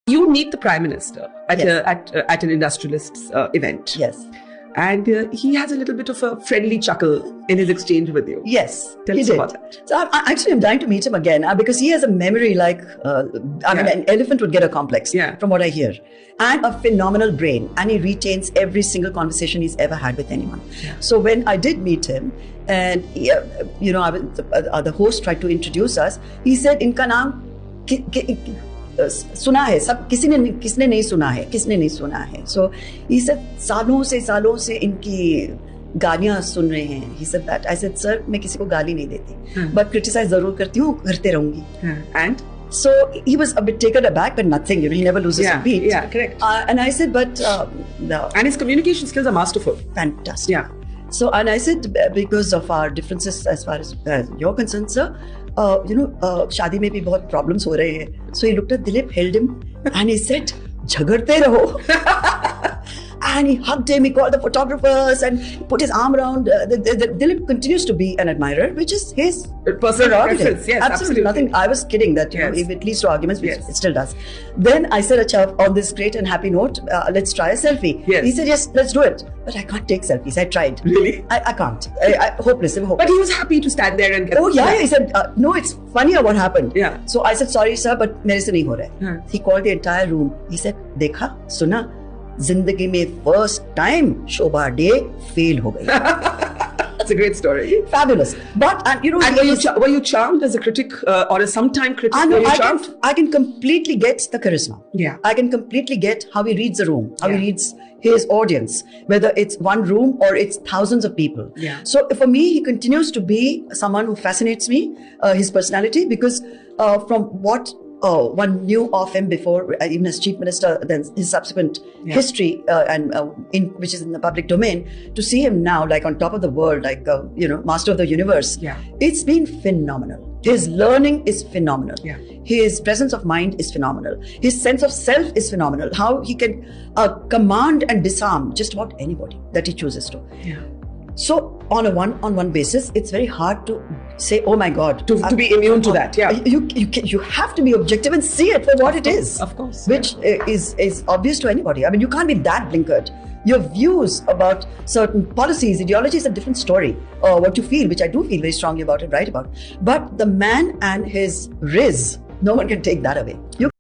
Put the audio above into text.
You meet the Prime Minister at Yes. at an industrialist's event. Yes. And he has a little bit of a friendly chuckle in his exchange with you. Yes, Tell he us did. about that. So I'm dying to meet him again because he has a memory like, I mean, an elephant would get a complex from what I hear. And a phenomenal brain. And he retains every single conversation he's ever had with anyone. Yeah. So when I did meet him, and the host tried to introduce us, he said, "Inka naam सुना है सब किसने नहीं सुना है किसने नहीं सुना है." So he said सालों से इनकी गालियां सुन रहे हैं. He said that. I said, "Sir, मैं किसी को गाली नहीं देती, but criticize जरूर करती हूँ, करते रहूंगी." And so he was a bit taken aback, but nothing, he never loses a beat. Yeah, correct. And I said, but and his communication skills are masterful. Fantastic. Yeah. So, and I said, because of our differences as far as you're concerned, sir, शादी में भी बहुत problems हो रहे हैं. So he looked at Dilip, held him, and he said, झगड़ते रहो. And he hugged him, he called the photographers and put his arm around. Dilip continues to be an admirer, which is his personal preference. Yes, absolutely. Nothing. I was kidding that if it leads to arguments, which it still does. Then I said, "Acha, on this great and happy note, let's try a selfie." Yes. He said, "Yes, let's do it." But I can't take selfies. I tried. Really? I can't. Hopeless. But he was happy to stand there and get. Oh yeah, he said, "No, it's funnier what happened." Yeah. So I said, "Sorry, sir, but मेरे से नहीं हो रहा है." He called the entire room. He said, "देखा, सुना, जिंदगी में first time शोभा डे fail हो गई." That's a great story. Fabulous. But and were you charmed as a critic or a sometime critic? I can completely get the charisma. Yeah. I can completely get how he reads the room, how he reads his audience, whether it's one room or it's thousands of people. Yeah. So for me, he continues to be someone who fascinates me, his personality, because from what one knew of him before, even as chief minister, then his subsequent history, which is in the public domain, to see him now, like on top of the world, like master of the universe. Yeah. It's been phenomenal. His learning is phenomenal. Yeah. His presence of mind is phenomenal. His sense of self is phenomenal. How he can command and disarm just about anybody that he chooses to. Yeah. So on a one-on-one basis, it's very hard to say, "Oh my God," to be immune to that. Yeah, you have to be objective and see it for what it is. Of course, which is obvious to anybody. I mean, you can't be that blinkered. Your views about certain policies, ideology is a different story. Or what you feel, which I do feel very strongly about and write about. But the man and his riz, no one can take that away.